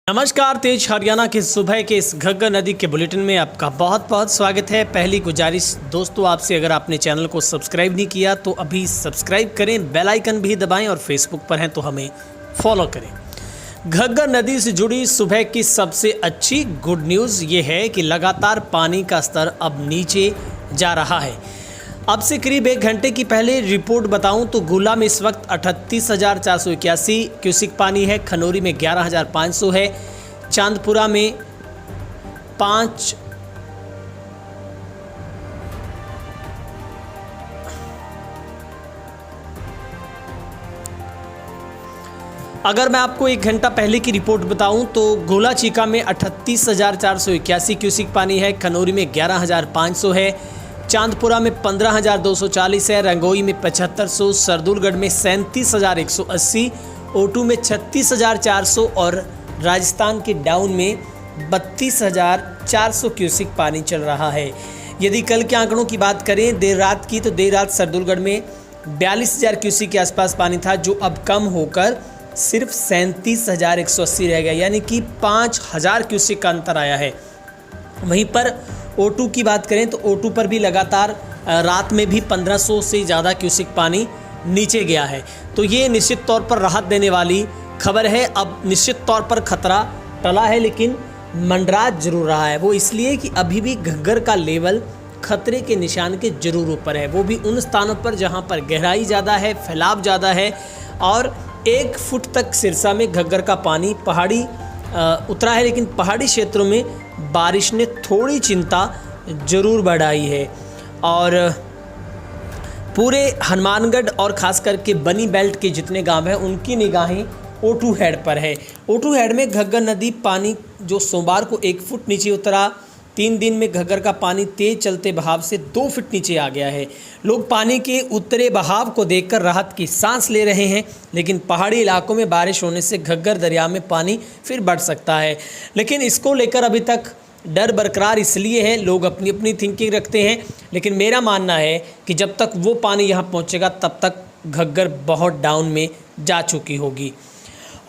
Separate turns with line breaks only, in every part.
नमस्कार, तेज हरियाणा की सुबह के इस घग्गर नदी के बुलेटिन में आपका बहुत बहुत स्वागत है। पहली गुजारिश दोस्तों आपसे, अगर आपने चैनल को सब्सक्राइब नहीं किया तो अभी सब्सक्राइब करें, बेल आइकन भी दबाएं और फेसबुक पर हैं तो हमें फॉलो करें। घग्गर नदी से जुड़ी सुबह की सबसे अच्छी गुड न्यूज़ ये है कि लगातार पानी का स्तर अब नीचे जा रहा है। अब से करीब 1 घंटे की पहले रिपोर्ट बताऊं तो गुला में इस वक्त 38,481 क्यूसिक पानी है, खनौरी में 11,500 है, चांदपुरा में 5 अगर मैं आपको 1 घंटा पहले की रिपोर्ट बताऊं तो गोला चीका में 38,481 क्यूसिक पानी है, खनौरी में 11,500 है, चांदपुरा में 15,240 है, रंगोई में 7,500, सरदुलगढ़ में 37,180, ओटू में 36,400 और राजस्थान के डाउन में 32,400 क्यूसिक पानी चल रहा है। यदि कल के आंकड़ों की बात करें देर रात की, तो देर रात सरदुलगढ़ में 42,000 क्यूसिक के आसपास पानी था, जो अब कम होकर सिर्फ 37,180 रह गया, यानी कि 5,000 क्यूसिक का अंतर आया है। वहीं पर ओटू की बात करें तो ओटू पर भी लगातार रात में भी 1,500 से ज़्यादा क्यूसिक पानी नीचे गया है। तो ये निश्चित तौर पर राहत देने वाली खबर है। अब निश्चित तौर पर खतरा टला है, लेकिन मंडरा जरूर रहा है। वो इसलिए कि अभी भी घग्गर का लेवल खतरे के निशान के जरूर ऊपर है, वो भी उन स्थानों पर जहाँ पर गहराई ज़्यादा है, फैलाव ज़्यादा है और 1 फुट तक सिरसा में घग्गर का पानी पहाड़ी उतरा है। लेकिन पहाड़ी क्षेत्रों में बारिश ने थोड़ी चिंता जरूर बढ़ाई है और पूरे हनुमानगढ़ और ख़ास करके बनी बेल्ट के जितने गांव हैं उनकी निगाहें ओटू हेड पर है। ओटू हेड में घग्गर नदी पानी जो सोमवार को 1 फुट नीचे उतरा, 3 दिन में घग्गर का पानी तेज चलते बहाव से 2 फुट नीचे आ गया है। लोग पानी के उतरे बहाव को देखकर राहत की सांस ले रहे हैं, लेकिन पहाड़ी इलाकों में बारिश होने से घग्गर दरिया में पानी फिर बढ़ सकता है। लेकिन इसको लेकर अभी तक डर बरकरार इसलिए है, लोग अपनी अपनी थिंकिंग रखते हैं, लेकिन मेरा मानना है कि जब तक वो पानी यहाँ पहुँचेगा तब तक घग्गर बहुत डाउन में जा चुकी होगी।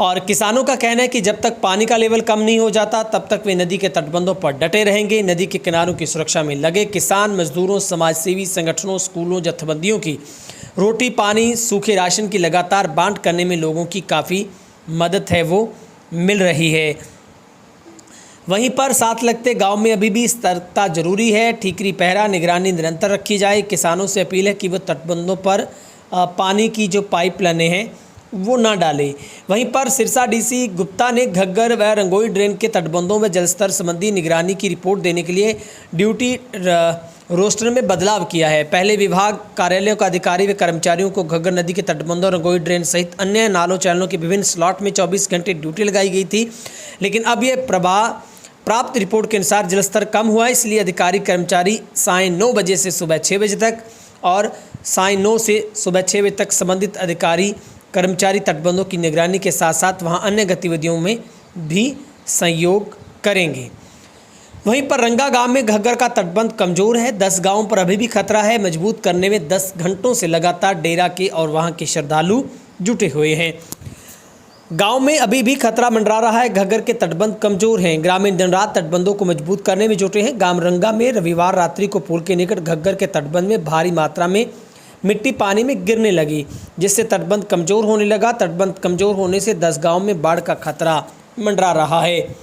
और किसानों का कहना है कि जब तक पानी का लेवल कम नहीं हो जाता तब तक वे नदी के तटबंधों पर डटे रहेंगे। नदी के किनारों की सुरक्षा में लगे किसान, मजदूरों, समाजसेवी संगठनों, स्कूलों, जत्थेबंदियों की रोटी, पानी, सूखे राशन की लगातार बांट करने में लोगों की काफ़ी मदद है वो मिल रही है। वहीं पर साथ लगते गांव में अभी भी सतर्कता जरूरी है। ठीकरी पहरा, निगरानी निरंतर रखी जाए। किसानों से अपील है कि वो तटबंधों पर पानी की जो पाइप लाइनें हैं वो ना डाले। वहीं पर सिरसा डीसी गुप्ता ने घग्गर व रंगोई ड्रेन के तटबंधों में जलस्तर संबंधी निगरानी की रिपोर्ट देने के लिए ड्यूटी रोस्टर में बदलाव किया है। पहले विभाग कार्यालयों का अधिकारी व कर्मचारियों को घग्गर नदी के तटबंधों, रंगोई ड्रेन सहित अन्य नालों चैनलों के विभिन्न स्लॉट में 24 घंटे ड्यूटी लगाई गई थी, लेकिन अब ये प्राप्त रिपोर्ट के अनुसार जलस्तर कम हुआ है। इसलिए अधिकारी कर्मचारी साय 9 बजे से सुबह 6 बजे तक और साय 9 से सुबह 6 बजे तक संबंधित अधिकारी कर्मचारी तटबंधों की निगरानी के साथ साथ वहां अन्य गतिविधियों में भी सहयोग करेंगे। वहीं पर रंगा गांव में घग्गर का तटबंध कमजोर है। 10 गांवों पर अभी भी खतरा है। मजबूत करने में 10 घंटों से लगातार डेरा के और वहां के श्रद्धालु जुटे हुए हैं। गांव में अभी भी खतरा मंडरा रहा है। घग्गर के तटबंध कमजोर हैं। ग्रामीण दिन रात तटबंधों को मजबूत करने में जुटे हैं। गांव रंगा में रविवार रात्रि को पुल के निकट घग्गर के तटबंध में भारी मात्रा में मिट्टी पानी में गिरने लगी, जिससे तटबंध कमज़ोर होने लगा। तटबंध कमज़ोर होने से 10 गांव में बाढ़ का खतरा मंडरा रहा है।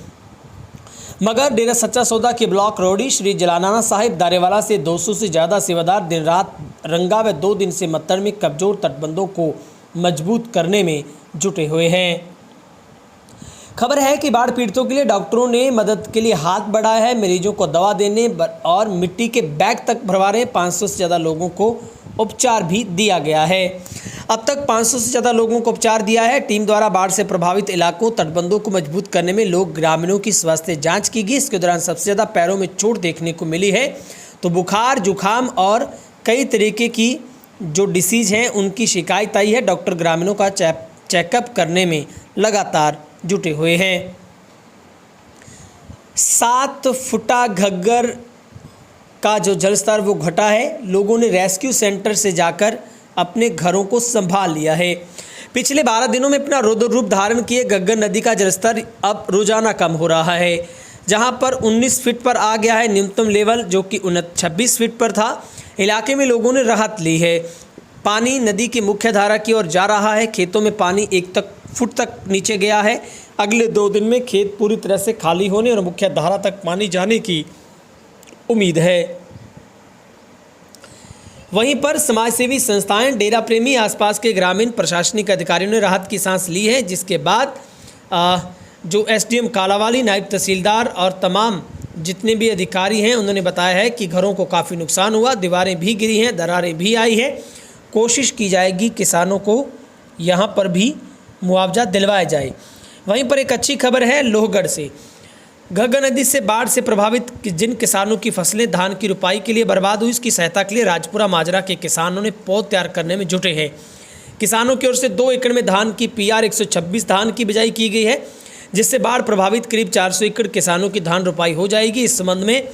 मगर डेरा सच्चा सौदा के ब्लॉक रोडी श्री जलानाना साहिब दारेवाला से 200 से ज़्यादा सेवादार दिन रात रंगा व 2 दिन से मत्तर में कमज़ोर तटबंधों को मजबूत करने में जुटे हुए हैं। खबर है कि बाढ़ पीड़ितों के लिए डॉक्टरों ने मदद के लिए हाथ बढ़ाया है। मरीजों को दवा देने और मिट्टी के बैग तक भरवा रहे 500 से ज़्यादा लोगों को उपचार भी दिया गया है। अब तक 500 से ज़्यादा लोगों को उपचार दिया है। टीम द्वारा बाढ़ से प्रभावित इलाकों, तटबंधों को मजबूत करने में लोग ग्रामीणों की स्वास्थ्य जांच की गई। इसके दौरान सबसे ज़्यादा पैरों में चोट देखने को मिली है, तो बुखार, जुखाम और कई तरीके की जो डिसीज़ हैं उनकी शिकायत आई है। डॉक्टर ग्रामीणों का चेकअप करने में लगातार जुटे हुए हैं। 7 फुटा घग्गर का जो जलस्तर वो घटा है। लोगों ने रेस्क्यू सेंटर से जाकर अपने घरों को संभाल लिया है। पिछले 12 दिनों में अपना रौद्र रूप धारण किए घग्गर नदी का जलस्तर अब रोजाना कम हो रहा है, जहां पर 19 फीट पर आ गया है न्यूनतम लेवल, जो कि 26 फीट पर था। इलाके में लोगों ने राहत ली है। पानी नदी की मुख्य धारा की ओर जा रहा है। खेतों में पानी 1 फुट तक नीचे गया है। अगले 2 दिन में खेत पूरी तरह से खाली होने और मुख्य धारा तक पानी जाने की उम्मीद है। वहीं पर समाजसेवी संस्थाएं, डेरा प्रेमी, आसपास के ग्रामीण प्रशासनिक अधिकारियों ने राहत की सांस ली है, जिसके बाद जो एसडीएम कालावाली, नायब तहसीलदार और तमाम जितने भी अधिकारी हैं उन्होंने बताया है कि घरों को काफ़ी नुकसान हुआ, दीवारें भी गिरी हैं, दरारें भी आई हैं। कोशिश की जाएगी किसानों को यहाँ पर भी मुआवजा दिलवाया जाए। वहीं पर एक अच्छी खबर है लोहगढ़ से। घग्गर नदी से बाढ़ से प्रभावित जिन किसानों की फसलें धान की रुपाई के लिए बर्बाद हुई, इसकी सहायता के लिए राजपुरा माजरा के किसानों ने पौध तैयार करने में जुटे हैं। किसानों की ओर से 2 एकड़ में धान की PR 126 धान की बिजाई की गई है, जिससे बाढ़ प्रभावित करीब 400 एकड़ किसानों की धान रुपाई हो जाएगी। इस संबंध में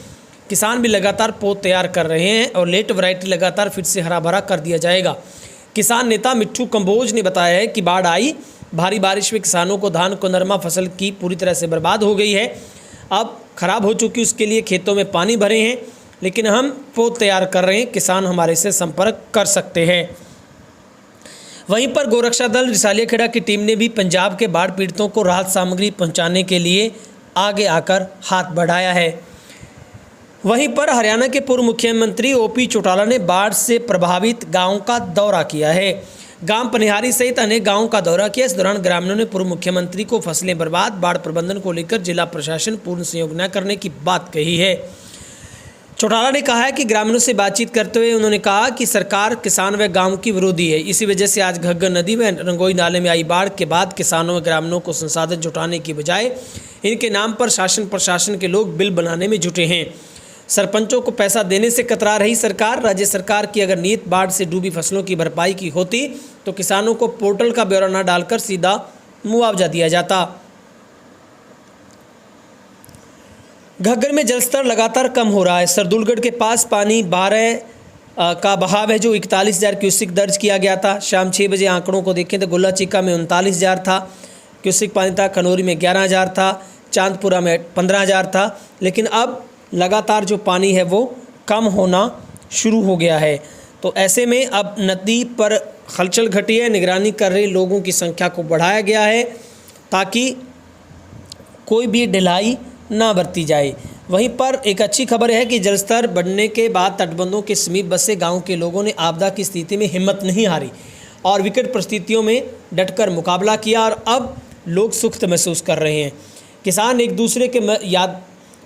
किसान भी लगातार पौध तैयार कर रहे हैं और लेट वैरायटी लगातार फिर से हरा भरा कर दिया जाएगा। किसान नेता मिट्ठू कंबोज ने बताया है कि बाढ़ आई, भारी बारिश में किसानों को धान को नरमा फसल की पूरी तरह से बर्बाद हो गई है। अब खराब हो चुकी उसके लिए खेतों में पानी भरे हैं, लेकिन हम पौध तैयार कर रहे हैं। किसान हमारे से संपर्क कर सकते हैं। वहीं पर गोरक्षा दल रिसालिया खेड़ा की टीम ने भी पंजाब के बाढ़ पीड़ितों को राहत सामग्री पहुंचाने के लिए आगे आकर हाथ बढ़ाया है। वहीं पर हरियाणा के पूर्व मुख्यमंत्री OP चौटाला ने बाढ़ से प्रभावित गांवों का दौरा किया है। गांव पनिहारी सहित अनेक गांवों का दौरा किया। इस दौरान ग्रामीणों ने पूर्व मुख्यमंत्री को फसलें बर्बाद, बाढ़ प्रबंधन को लेकर जिला प्रशासन पूर्ण सहयोग न करने की बात कही है। चौटाला ने कहा है कि ग्रामीणों से बातचीत करते हुए उन्होंने कहा कि सरकार किसान व गांव की विरोधी है। इसी वजह से आज घग्गर नदी में रंगोई नाले में आई बाढ़ के बाद किसानों व ग्रामीणों को संसाधन जुटाने की बजाय इनके नाम पर शासन प्रशासन के लोग बिल बनाने में जुटे हैं। सरपंचों को पैसा देने से कतरा रही सरकार। राज्य सरकार की अगर नीयत बाढ़ से डूबी फसलों की भरपाई की होती तो किसानों को पोर्टल का ब्यौरा न डालकर सीधा मुआवजा दिया जाता। घग्गर में जलस्तर लगातार कम हो रहा है। सरदुलगढ़ के पास पानी 12 का बहाव है, जो 41,000 क्यूसिक दर्ज किया गया था। शाम 6 बजे आंकड़ों को देखें तो गुल्ला चीका में 39,000 था क्यूसिक पानी था, खनौरी में 11,000 था, चांदपुरा में 15,000 था। लेकिन अब लगातार जो पानी है वो कम होना शुरू हो गया है। तो ऐसे में अब नदी पर हलचल घटी है। निगरानी कर रहे लोगों की संख्या को बढ़ाया गया है ताकि कोई भी ढिलाई ना बरती जाए। वहीं पर एक अच्छी खबर है कि जलस्तर बढ़ने के बाद तटबंधों के समीप बसे गांव के लोगों ने आपदा की स्थिति में हिम्मत नहीं हारी और विकट परिस्थितियों में डटकर मुकाबला किया और अब लोग सुख महसूस कर रहे हैं। किसान एक दूसरे के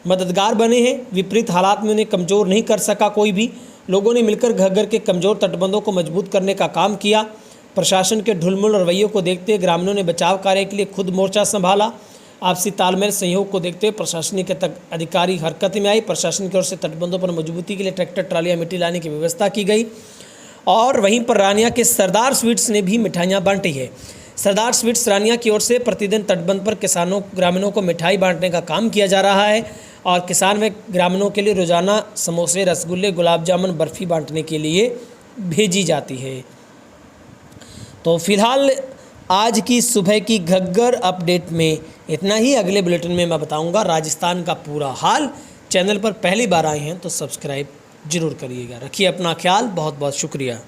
मददगार बने हैं। विपरीत हालात में उन्हें कमज़ोर नहीं कर सका कोई भी। लोगों ने मिलकर घग्गर के कमज़ोर तटबंधों को मजबूत करने का काम किया। प्रशासन के ढुलमुल रवैयों को देखते हुए ग्रामीणों ने बचाव कार्य के लिए खुद मोर्चा संभाला। आपसी तालमेल सहयोग को देखते हुए प्रशासनिक अधिकारी हरकत में आए। प्रशासन की ओर से तटबंधों पर मजबूती के लिए ट्रैक्टर ट्रालियाँ मिट्टी लाने की व्यवस्था की गई। और वहीं पर रानिया के सरदार स्वीट्स ने भी मिठाइयाँ बांटी है। सरदार स्वीट्स रानिया की ओर से प्रतिदिन तटबंध पर किसानों ग्रामीणों को मिठाई बांटने का काम किया जा रहा है और किसान व ग्रामीणों के लिए रोज़ाना समोसे, रसगुल्ले, गुलाब जामुन, बर्फ़ी बांटने के लिए भेजी जाती है। तो फिलहाल आज की सुबह की घग्गर अपडेट में इतना ही। अगले बुलेटिन में मैं बताऊंगा राजस्थान का पूरा हाल। चैनल पर पहली बार आए हैं तो सब्सक्राइब जरूर करिएगा। रखिए अपना ख्याल। बहुत बहुत शुक्रिया।